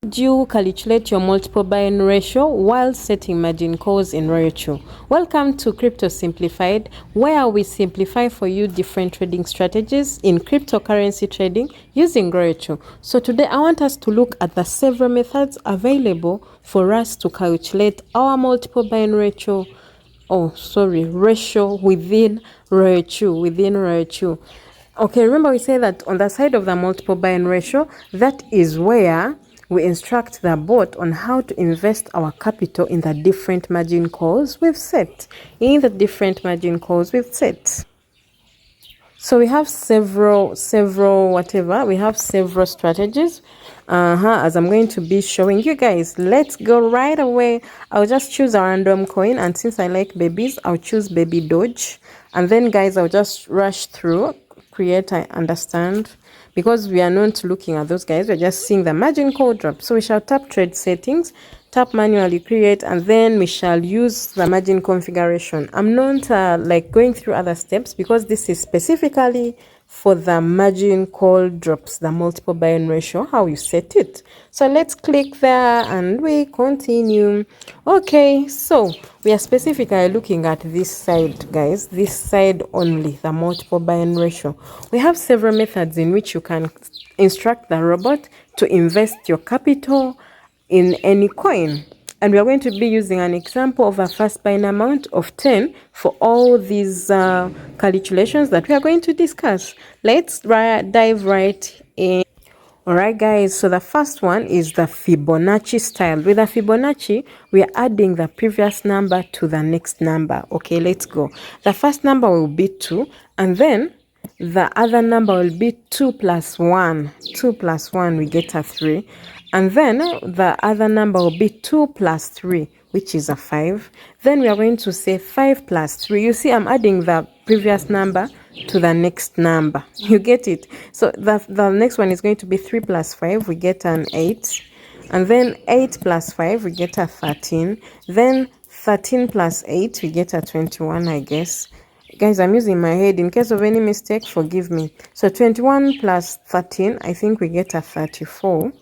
Do you calculate your multiple buying ratio while setting margin calls in Royalq? Welcome to Crypto Simplified, where we simplify for you different trading strategies in cryptocurrency trading using Royalq. So today I want us to look at the several methods available for us to calculate our multiple buying ratio within Royalq. Okay, remember we say that on the side of the multiple buying ratio, that is where we instruct the bot on how to invest our capital in the different margin calls we've set. So we have several strategies. As I'm going to be showing you guys. Let's go right away. I'll just choose a random coin, and since I like babies, I'll choose baby Doge. And then guys, I'll just rush through, create, I understand. Because we are not looking at those guys, we're just seeing the margin call drop. So we shall tap trade settings, tap manually create, and then we shall use the margin configuration. I'm not like going through other steps because this is specifically for the margin call drops, the multiple buying ratio, how you set it. So let's click there and we continue. Okay, so we are specifically looking at this side, guys, this side only, the multiple buying ratio. We have several methods in which you can instruct the robot to invest your capital in any coin. And we are going to be using an example of a first buying amount of 10 for all these calculations that we are going to discuss. Let's dive right in. Alright guys, so the first one is the Fibonacci style. With the Fibonacci, we are adding the previous number to the next number. Okay, let's go. The first number will be 2, and then the other number will be 2 plus 1. 2 plus 1, we get a 3. And then the other number will be 2 plus 3, which is a 5. Then we are going to say 5 plus 3. You see, I'm adding the previous number to the next number. You get it? So the next one is going to be 3 plus 5. We get an 8. And then 8 plus 5, we get a 13. Then 13 plus 8, we get a 21, I guess. Guys, I'm using my head. In case of any mistake, forgive me. So 21 plus 13, I think we get a 34.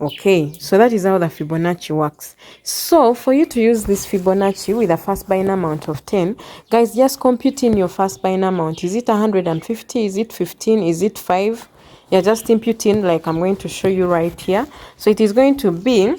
Okay, so that is how the Fibonacci works. So for you to use this Fibonacci with a first buying amount of 10, guys, just compute in your first buying amount. Is it 150? Is it 15? Is it 5? Yeah, just impute in like I'm going to show you right here. So it is going to be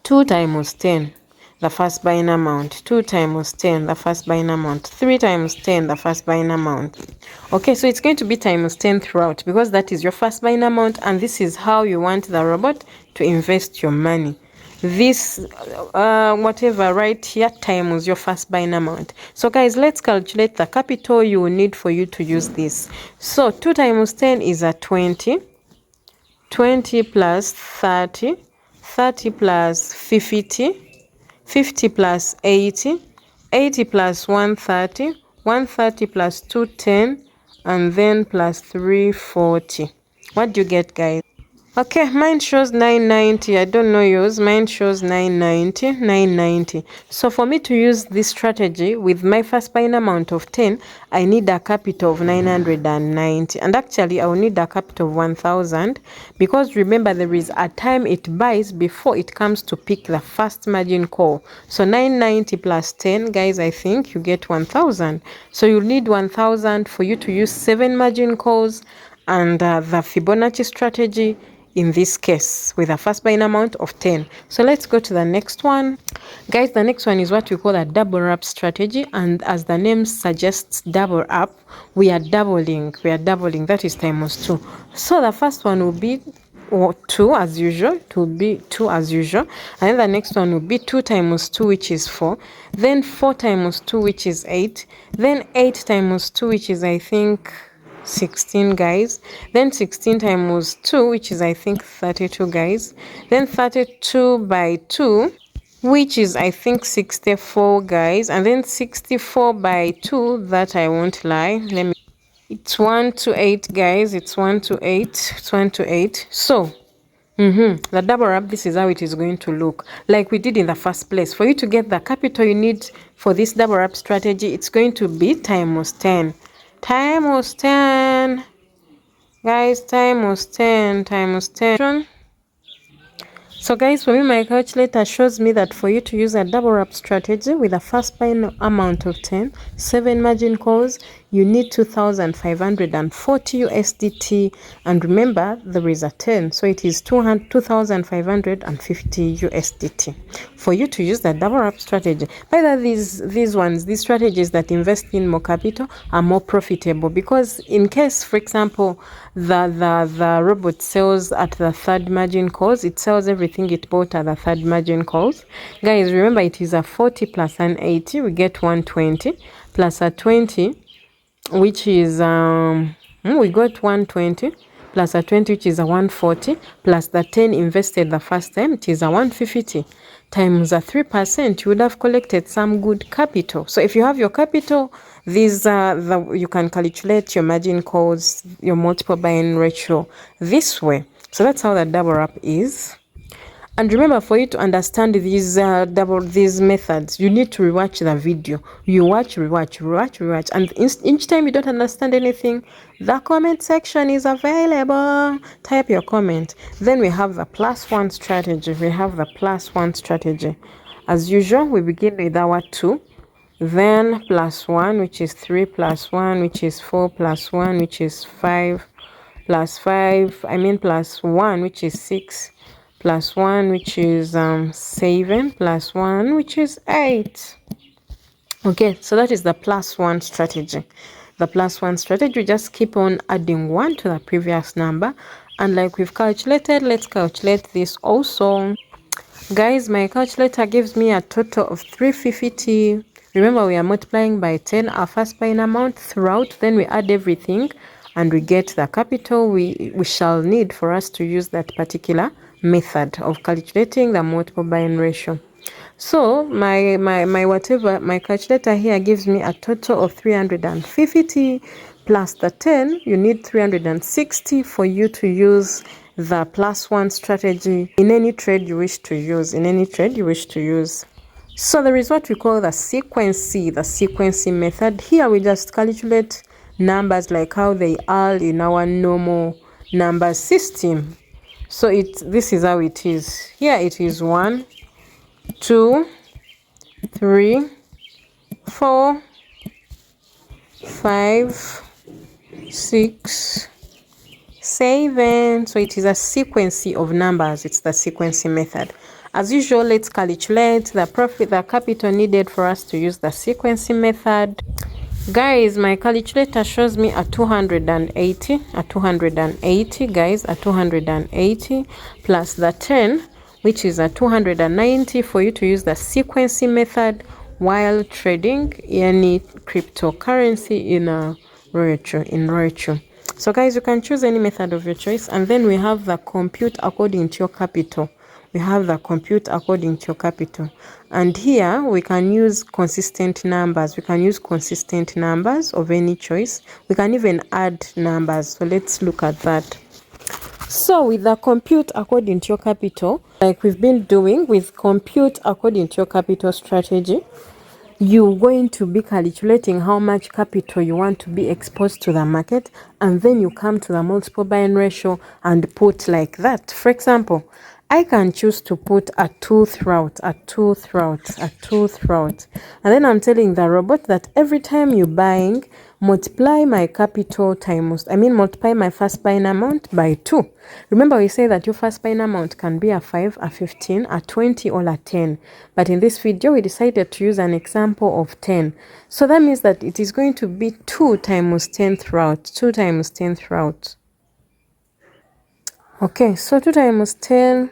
2 times 10. The first buying amount, 2 times 10, the first buying amount, 3 times 10, the first buying amount. Okay, so it's going to be times 10 throughout because that is your first buying amount, and this is how you want the robot to invest your money. This whatever right here times your first buying amount. So guys, let's calculate the capital you will need for you to use this. So 2 times 10 is a 20. 20 plus 30. 30 plus 50. 50 plus 80, 80 plus 130, 130 plus 210, and then plus 340. What do you get, guys? Okay, mine shows 990. I don't know yours. Mine shows 990. So for me to use this strategy with my first buying amount of 10, I need a capital of 990. And actually, I will need a capital of 1000 because remember, there is a time it buys before it comes to pick the first margin call. So 990 plus 10, guys, I think you get 1000. So you'll need 1000 for you to use 7 margin calls and the Fibonacci strategy in this case with a first buying amount of 10. So let's go to the next one. Guys, the next one is what we call a double up strategy, and as the name suggests, double up, we are doubling. That is times 2. So the first one will be 2 as usual. It will be 2 as usual, and then the next one will be 2 times 2, which is 4. Then 4 times 2, which is 8. Then 8 times 2, which is I think 16, guys. Then 16 times 2, which is I think 32, guys. Then 32 by 2, which is I think 64, guys. And then 64 by 2, that I won't lie, it's 1 to 8, guys. It's 1 to 8. It's 1 to 8. So the double up, this is how it is going to look like we did in the first place. For you to get the capital you need for this double up strategy, it's going to be times 10. Times 10, guys, times 10. So guys, for me, my calculator shows me that for you to use a double wrap strategy with a first buy amount of 10, 7 margin calls, you need 2,540 USDT. And remember, there is a 10, so it is 2,550 USDT for you to use the double wrap strategy. By the way, these strategies that invest in more capital are more profitable, because in case, for example, the robot sells at the third margin calls, it sells everything it bought at the third margin calls. Guys, remember, it is a 40 plus an 80, we get 120, plus a 20, which is we got 120, plus a 20, which is a 140, plus the 10 invested the first time, it is a 150, times a 3%, you would have collected some good capital. So if you have your capital, these you can calculate your margin calls, your multiple buying ratio this way. So that's how the double wrap is. And remember, for you to understand these methods, you need to rewatch the video. You rewatch. And each time you don't understand anything, the comment section is available. Type your comment. Then we have the +1 strategy. As usual, we begin with our 2. Then +1, which is 3, +1, which is 4, +1, which is 5, +1, which is 6, +1, which is 7, +1, which is 8. Okay, so that is the +1 strategy. The +1 strategy, just keep on adding 1 to the previous number. And like we've calculated, let's calculate this also. Guys, my calculator gives me a total of 350. Remember, we are multiplying by 10 our first buying amount throughout, then we add everything and we get the capital we shall need for us to use that particular method of calculating the multiple buying ratio. So my calculator here gives me a total of 350 plus the 10. You need 360 for you to use the +1 strategy in any trade you wish to use. So there is what we call the sequencing method. Here we just calculate numbers like how they are in our normal number system. So this is how it is. Here it is 1, 2, 3, 4, 5, 6, 7. So it is a sequence of numbers. It's the sequencing method. As usual, let's calculate the capital needed for us to use the sequencing method. Guys, my calculator shows me a 280, guys, a 280 plus the 10, which is a 290 for you to use the sequencing method while trading any cryptocurrency in Royalq. So guys, you can choose any method of your choice. And then we have the compute according to your capital. And here we can use consistent numbers. Of any choice. We can even add numbers. So let's look at that. So with the compute according to your capital, like we've been doing with compute according to your capital strategy, you're going to be calculating how much capital you want to be exposed to the market, and then you come to the multiple buying ratio and put like that. For example, I can choose to put a 2 throughout. And then I'm telling the robot that every time you're buying, multiply my first buying amount by 2. Remember, we say that your first buying amount can be a 5, a 15, a 20, or a 10. But in this video, we decided to use an example of 10. So that means that it is going to be 2 times 10 throughout. Okay, so 2 times 10,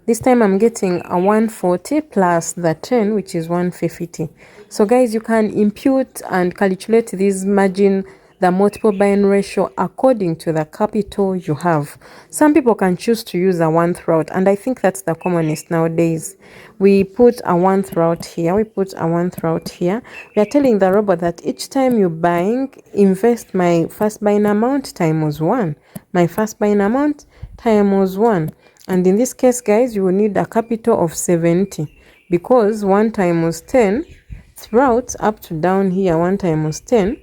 this time I'm getting a 140 plus the 10, which is 150. So guys, you can impute and calculate this margin, the multiple buying ratio, according to the capital you have. Some people can choose to use a 1 throughout, and I think that's the commonest nowadays. We put a 1 throughout here. We are telling the robot that each time you're buying, invest my first buying amount times 1. And in this case, guys, you will need a capital of 70, because 1 times 10 throughout up to down here, 1 times 10,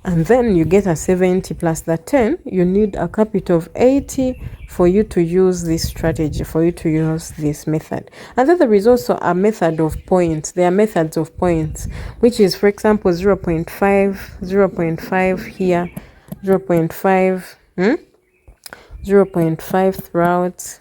and then you get a 70 plus the 10. You need a capital of 80 for you to use this strategy, for you to use this method. And then there is also a method of points. There are methods of points, which is, for example, 0.5, 0.5 here, 0.5, 0.5 throughout.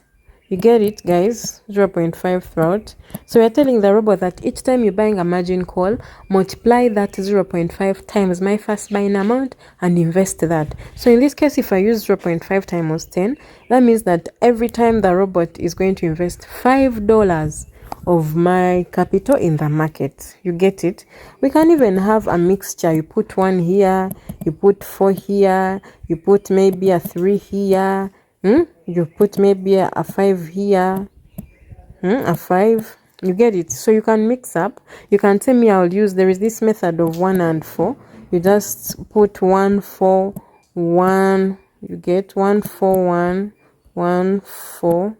You get it, guys? 0.5 throughout. So we're telling the robot that each time you're buying a margin call, multiply that 0.5 times my first buying amount and invest that. So in this case, if I use 0.5 times 10, that means that every time the robot is going to invest $5 of my capital in the market. You get it? We can even have a mixture. You put 1 here, you put 4 here, you put maybe a 3 here, you put maybe a 5 here, a 5. You get it? So you can mix up. You can tell me I'll use, there is this method of 1 and 4. You just put 1, 4, 1. You get 1, 4, 1, 1, 4.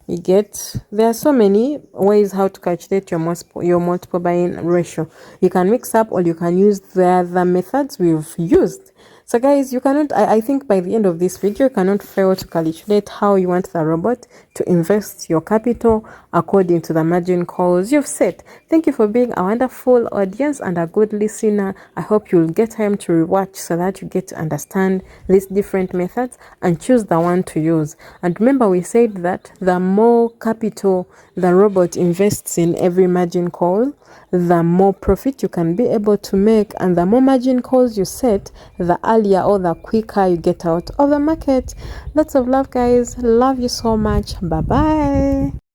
You get, there are so many ways how to calculate your multiple buying ratio. You can mix up or you can use the other methods we've used. So guys, you cannot, I think by the end of this video, you cannot fail to calculate how you want the robot to invest your capital according to the margin calls you've set. Thank you for being a wonderful audience and a good listener. I hope you'll get time to rewatch so that you get to understand these different methods and choose the one to use. And remember, we said that the more capital the robot invests in every margin call, the more profit you can be able to make, and the more margin calls you set, the earlier or the quicker you get out of the market. Lots of love, guys. Love you so much. Bye bye.